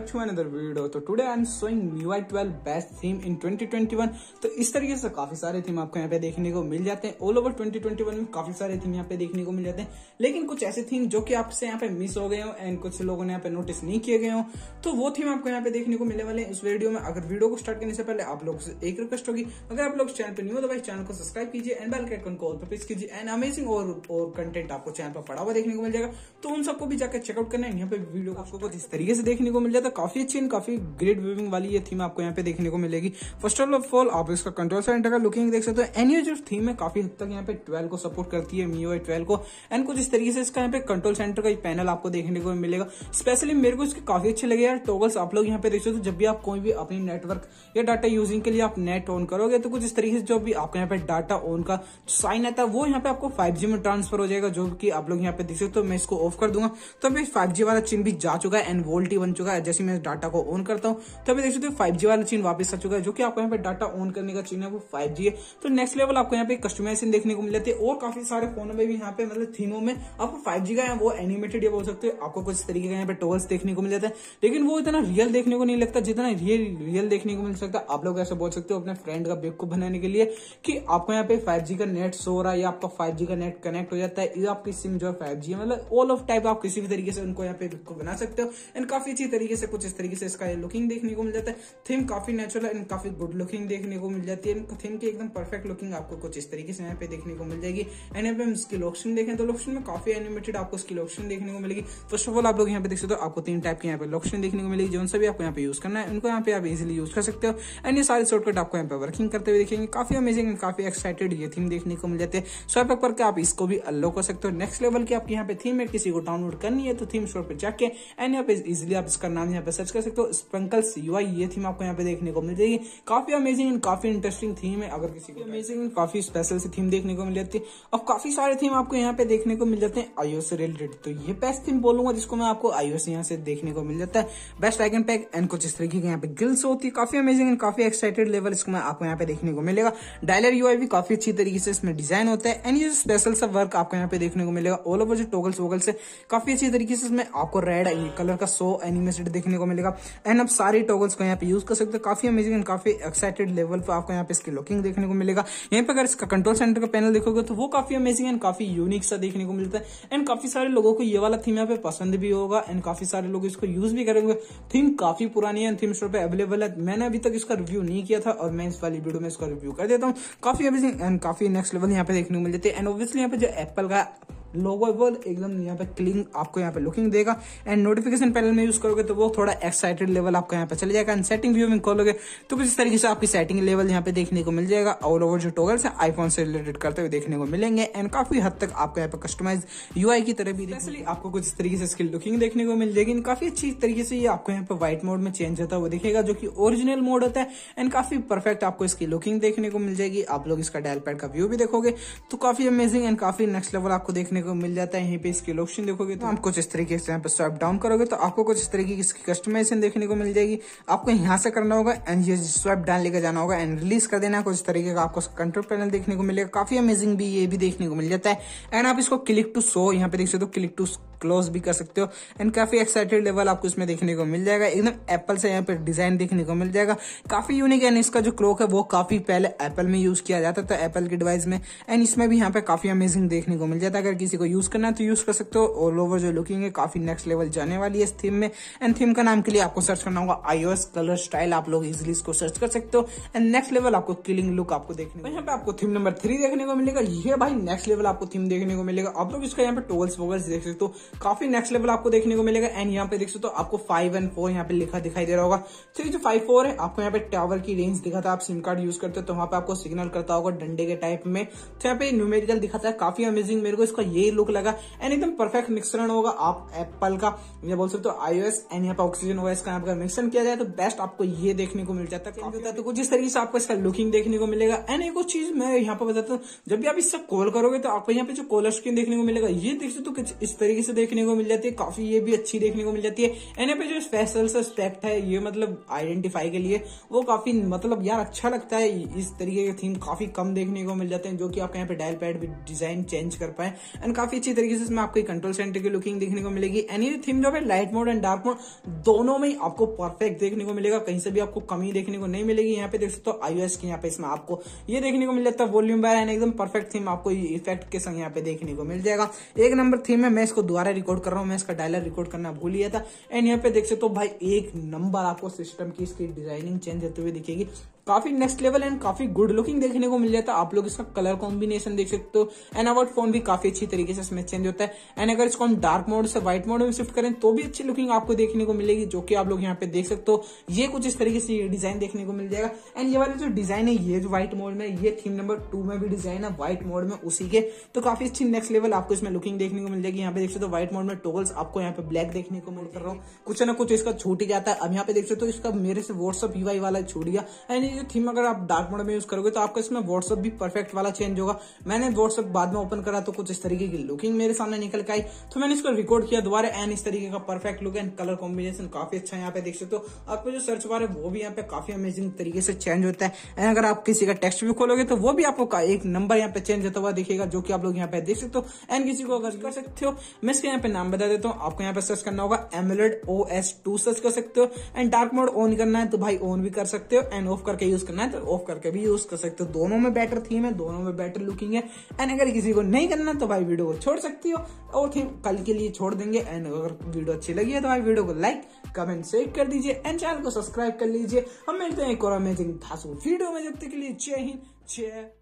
Back to another video. तो today I am showing MIUI 12 best theme in 2021। तो इस तरीके से काफी सारे थीम आपको यहाँ पे देखने को मिल जाते हैं। ऑल ओवर 2021 में काफी सारे थीम यहाँ पे देखने को मिल जाते हैं, लेकिन कुछ ऐसे थीम जो कि आपसे यहाँ पे मिस हो गए हो एंड कुछ लोगों ने यहाँ पे नोटिस नहीं किए गए हो, तो वो थीम आपको यहाँ पे देखने को मिलने वाले हैं इस वीडियो में। अगर वीडियो को स्टार्ट करने से पहले आप लोगों से एक रिक्वेस्ट होगी, अगर आप लोग चैनल पर न्यू हो तो भाई चैनल को सब्सक्राइब कीजिए एंड बेल के आइकन को ऑल पर प्रेस कीजिए एंड अमेजिंग और कंटेंट आपको चैनल पर पड़ा हुआ देखने को मिल जाएगा, तो उन सबको भी जाकर चेकआउट करना है। यहाँ पे वीडियो आपको कुछ इस तरीके से देखने को मिल जाता है, काफी अच्छी एंड काफी ग्रेट व्यूइंग वाली ये थीम आपको यहाँ पे देखने को मिलेगी। फर्स्ट ऑफ ऑल आप इसका कंट्रोल सेंटर का लुकिंग देख सकते हो एंड ये जो थीम है काफी हद तक यहाँ पे 12 को सपोर्ट करती है, MIUI 12 को। एंड कुछ इस तरीके से इसका यहाँ पे कंट्रोल सेंटर का पैनल आपको देखने को मिलेगा। स्पेशली मेरे को इसके काफी अच्छे लगे यार टॉगल्स। आप लोग यहाँ पे देख सकते हो, जब भी आप कोई भी अपनी नेटवर्क या डाटा यूजिंग के लिए आप नेट ऑन करोगे तो कुछ इस तरीके से जो भी आपको यहाँ पे डाटा ऑन का साइन आता है वो यहाँ पे आपको 5G में ट्रांसफर हो जाएगा, जो कि आप लोग यहाँ पे देख सकते हो। मैं इसको ऑफ कर दूंगा तो अभी 5G वाला चिन्ह भी जा चुका है एंड वोल्टी बन चुका है। जैसे मैं डाटा को ऑन करता हूँ तो अभी देख सकते हो 5G वाला चिन्ह वापस आ चुका है, जो कि आपको यहाँ पे डाटा ऑन करने का चिन्ह है वो 5G है। तो नेक्स्ट लेवल आपको यहाँ पे कस्टमाइजेशन देखने को मिल जाती है और काफी सारे फोनों में भी यहाँ पे मतलब थीमों में आपको 5G का वो एनिमेटेड या बोल सकते हो आपको कुछ तरीके का यहाँ पे टॉगल्स देखने को मिल जाता है, लेकिन वो इतना रियल देखने को नहीं लगता जितना रियल देखने को मिल सकता है। आप लोग ऐसा बोल सकते हो अपने फ्रेंड का बेवकूफ बनाने के लिए कि आपको यहाँ पे 5G का नेट शो हो रहा है या आपका 5G का नेट कनेक्ट हो जाता है, या आपकी सिम जो है 5G है, मतलब ऑल ऑफ टाइप आप किसी भी तरीके से उनको यहाँ पे बेवकूफ बना सकते हो। एंड काफी अच्छी तरीके से कुछ इस तरीके से इसका लुकिंग देखने को मिल जाता है। थीम काफी नेचुरल एंड काफी गुड लुकिंग देखने को मिल जाती है। थीम की एकदम परफेक्ट लुकिंग आपको कुछ इस तरीके से यहाँ पे देखने को मिल जाएगी। एंड यहाँ पे हम स्किल ऑप्शन देखें तो ऑप्शन में काफी एनिमेटेड आपको स्किल ऑप्शन देखने को मिलेगी। फर्स्ट ऑफ ऑल आप लोग यहाँ पे देख सकते हो आपको 3 टाइप के यहाँ पे ऑप्शन देखने को मिलेगी, जो भी आपको यहाँ पे यूज करना है उनको यहाँ पे आप इजिली यूज कर सकते हो। एंड ये सारे शॉर्टकट आपको यहाँ पे वर्किंग करते हुए देखेंगे। काफी अमेजिंग एंड काफी एक्साइटेड ये थीम देखने को मिल जाती है। स्वाइप अप करके आप इसको भी अनलॉक कर सकते हो। नेक्स्ट लेवल की आपकी यहाँ पे थीम है, किसी को डाउनलोड करनी है तो थीम स्टोर पे जाके एंड यहाँ पे इजिली आप इसका नाम यहाँ पे सर्च कर सकते हो, स्प्रिंकल्स UI। ये थीम आपको यहाँ पे देखने को मिल जाएगी। काफी अमेजिंग एंड काफी इंटरेस्टिंग थीम है। अगर किसी को अमेजिंग एंड काफी स्पेशल सी थीम देखने को मिल जाती है और काफी सारे थीम आपको यहाँ पे देखने को मिल जाते हैं iOS से रिलेटेड, तो ये बेस्ट थीम बोलूंगा जिसको मैं आपको iOS यहाँ से देखने को मिल जाता है। बेस्ट आइकन पैक एंड कुछ इस तरीके के यहाँ पे गिल्स होती है। काफी अमेजिंग एंड काफी एक्साइटेड लेवल इसको मैं आपको यहाँ पे देखने को मिलेगा। डायलर UI भी काफी अच्छी तरीके से इसमें डिजाइन होता है एंड ये स्पेशल सा वर्क आपको यहाँ पे देखने को मिलेगा। ऑल ओवर जो टॉगल्स वोगल्स से काफी अच्छी तरीके से इसमें आपको रेड कलर का शो एनिमेटेड देखने को मिलेगा। एंड आप सारे टॉगल्स को यहाँ पे यूज कर सकते हो। काफी अमेजिंग एंड काफी एक्साइटेड लेवल पे आपको यहाँ पे इसकी लुकिंग देखने को मिलेगा। यहाँ पे अगर इसका कंट्रोल सेंटर का पैनल देखोगे तो वो काफी अमेजिंग एंड काफी यूनिक सा देखने को मिलता है। एंड काफी सारे लोगों को ये वाला थीम यहाँ पे पसंद भी होगा एंड काफी सारे लोग इसको यूज भी करेंगे। थीम काफी पुरानी है, थीम स्टोर पे अवेलेबल है। मैंने अभी तक इसका रिव्यू नहीं किया था और मैं इस वाली वीडियो में इसका रिव्यू कर देता हूँ। काफी अमेजिंग एंड काफी नेक्स्ट लेवल यहाँ पे देखने को मिल जाती है। एंड ऑब्वियसली यहाँ पे जो एप्पल का लोगो है वो एकदम यहाँ पे क्लीन आपको यहाँ पे लुकिंग देगा। एंड नोटिफिकेशन पैनल में यूज करोगे तो वो थोड़ा एक्साइटेड लेवल आपको यहाँ पे चले जाएगा। एंड सेटिंग व्यू में खोलोगे तो कुछ इस तरीके से आपकी सेटिंग लेवल यहाँ पे देखने को मिल जाएगा। ऑल ओवर जो टॉगल्स है आईफोन से रिलेटेड करते हुए देखने को मिलेंगे एंड काफी हद तक आपको यहाँ पे कस्टमाइज UI की तरह भी स्पेशली आपको कुछ इस तरीके से इसकी लुकिंग देखने को मिल जाएगी। काफी अच्छी तरीके से ये आपको यहाँ पे व्हाइट मोड में चेंज होता है वो दिखेगा, जो कि ओरिजिनल मोड होता है। एंड काफी परफेक्ट आपको इसकी लुकिंग देखने को मिल जाएगी। आप लोग इसका डायल पैड का व्यू भी देखोगे तो काफी अमेजिंग एंड काफी नेक्स्ट लेवल आपको देखने को मिल जाता है। पे इसकी ऑप्शन देखोगे तो आप कुछ इस तरीके से यहाँ पे स्वाइप डाउन करोगे तो आपको कुछ इस तरीके की इसकी कस्टमाइजेशन देखने को मिल जाएगी। आपको यहाँ से करना होगा एंड ये स्वाइप डाउन लेकर जाना होगा एंड रिलीज कर देना है। कुछ इस तरीके का आपको कंट्रोल पैनल देखने को मिलेगा। काफी अमेजिंग भी ये भी देखने को मिल जाता है। एंड आप इसको क्लिक टू शो यहाँ पे देख सकते हो, क्लिक टू क्लोज भी कर सकते हो। एंड काफी एक्साइटेड लेवल आपको इसमें देखने को मिल जाएगा। एकदम एप्पल से यहाँ पे डिजाइन देखने को मिल जाएगा, काफी यूनिक। एंड इसका जो क्लॉक है वो काफी पहले एप्पल में यूज किया जाता था, एप्पल के डिवाइस में। एंड इसमें भी यहाँ पे काफी अमेजिंग देखने को मिल जाता है। अगर किसी को यूज करना है तो यूज कर सकते हो। ऑल ओवर जो लुकिंग है काफी नेक्स्ट लेवल जाने वाली है इस थीम में। एंड थीम का नाम के लिए आपको सर्च करना होगा iOS कलर स्टाइल। आप लोग इजिली इसको सर्च कर सकते हो एंड नेक्स्ट लेवल आपको किलिंग लुक आपको देखने को। यहाँ पे आपको थीम नंबर 3 देखने को मिलेगा। ये भाई नेक्स्ट लेवल आपको थीम देखने को मिलेगा। आप लोग इसका यहाँ पे टॉगल्स वोगल्स देख सकते हो, काफी नेक्स्ट लेवल आपको देखने को मिलेगा। एंड यहाँ पे देख सकते हो आपको 5 और 4 यहाँ पे लिखा दिखाई दे रहा होगा। तो ये जो 5 4 है आपको यहाँ पे टावर की रेंज दिखाता है। आप सिम कार्ड यूज करते हो तो वहां पे आपको सिग्नल करता होगा डंडे के टाइप में। तो यहाँ पे न्यूमेरिकल दिखाता है। काफी अमेजिंग मेरे को इसका ये लुक लगा एंड एकदम परफेक्ट मिश्रण होगा आप एप्पल का या बोल सकते हो iOS एंड यहाँ पे ऑक्सीजन होगा। इसका यहाँ पर मिक्सन किया जाए तो बेस्ट आपको ये देखने को मिल जाता है। तो कुछ इस तरीके से आपको इसका लुकिंग देखने को मिलेगा। एंड एक और चीज मैं यहाँ पे बताता हूँ, जब भी आप इससे कॉल करोगे तो आपको यहाँ पे जो कॉलर स्क्रीन देखने को मिलेगा ये देख सकते हो इस तरीके से देखने को मिल जाती है, काफी ये भी अच्छी देखने को मिल जाती है। एंड यहाँ पे जो स्पेशल स्पेक्ट है ये मतलब आइडेंटिफाई के लिए वो काफी मतलब यार अच्छा लगता है। इस तरीके के थीम काफी कम देखने को मिल जाते हैं, जो कि आपको यहाँ पे डायल पैड भी डिजाइन चेंज कर पाए। एंड काफी अच्छी तरीके से इसमें आपको कंट्रोल सेंटर की लुकिंग देखने को मिलेगी। एंड ये थीम जो है light mode and dark mode दोनों में आपको परफेक्ट देखने को मिलेगा, कहीं से भी आपको कमी देखने को नहीं मिलेगी। यहाँ पे देख सकते हो iOS की यहाँ पे इसमें आपको ये देखने को मिल जाता है वॉल्यूम बार एंड एकदम परफेक्ट थीम आपको इफेक्ट के संग यहाँ पे देखने को मिल जाएगा। एक नंबर थीम है। मैं इसको दोबारा रिकॉर्ड कर रहा हूँ, मैं इसका डायलर रिकॉर्ड करना भूल गया था। एंड यहाँ पे देख सकते हो भाई एक नंबर आपको सिस्टम की इसकी डिजाइनिंग चेंज होते हुए दिखेगी, काफी नेक्स्ट लेवल एंड काफी गुड लुकिंग देखने को मिल जाता है। आप लोग इसका कलर कॉम्बिनेशन देख सकते हो एंड अबाउट फोन भी काफी अच्छी तरीके से इसमें चेंज होता है। एंड अगर इसको हम डार्क मोड से व्हाइट मोड में शिफ्ट करें तो भी अच्छी लुकिंग आपको देखने को मिलेगी, जो कि आप लोग यहाँ पे देख सकते हो। ये कुछ इस तरीके से डिजाइन देखने को मिल जाएगा। एंड ये वाला जो डिजाइन है ये जो व्हाइट मोड में, ये थीम नंबर 2 में भी डिजाइन है व्हाइट मोड में उसी के, तो काफी अच्छी नेक्स्ट लेवल आपको इसमें लुकिंग देखने को मिल जाएगी। यहाँ पे देख सकते हो व्हाइट मोड में टॉगल्स आपको यहाँ पे ब्लैक देखने को मिल कर रहा हूँ, कुछ ना कुछ इसका छूट ही जाता है। अब यहाँ पे देख सकते हो इसका मेरे से व्हाट्सअप UI वाला छूट गया। एंड ये थीम अगर आप डार्क मोड में यूज करोगे तो आपका इसमें व्हाट्सअप भी परफेक्ट वाला चेंज होगा। मैंने व्हाट्सअप बाद में ओपन करा तो कुछ इस तरीके की लुकिंग मेरे सामने निकल के आई, तो मैंने इसको रिकॉर्ड किया दोबारा एंड इस तरीके का perfect look and colour combination काफी अच्छा है। यहाँ पे देख सकते हो आपको जो सर्च बार है वो भी यहाँ पे काफी अमेजिंग तरीके से चेंज होता है। एंड अगर आप किसी का टेक्स्ट भी खोलोगे तो वो भी आपको एक नंबर यहाँ पे चेंज होता हुआ दिखेगा, जो कि आप लोग यहाँ पे देख सकते हो। एंड किसी को अगर कर सकते हो, मैं इसके यहाँ पे नाम बता देता हूँ, आपको यहाँ पे सर्च करना होगा AMOLED OS2 सर्च कर सकते हो। एंड डार्क मोड ऑन करना है तो भाई ऑन भी कर सकते हो, एंड ऑफ करके यूज करना है तो ऑफ करके भी यूज कर सकते हो। दोनों में बेटर थीम है, दोनों में बेटर लुकिंग है। एंड अगर किसी को नहीं करना तो भाई वीडियो को छोड़ सकती हो और थीम कल के लिए छोड़ देंगे। एंड अगर वीडियो अच्छी लगी है तो भाई वीडियो को लाइक कमेंट शेयर कर दीजिए एंड चैनल को सब्सक्राइब कर लीजिए। हम मिलते हैं एक और अमेजिंग धांसू वीडियो में, जब तक के लिए जय हिंद जय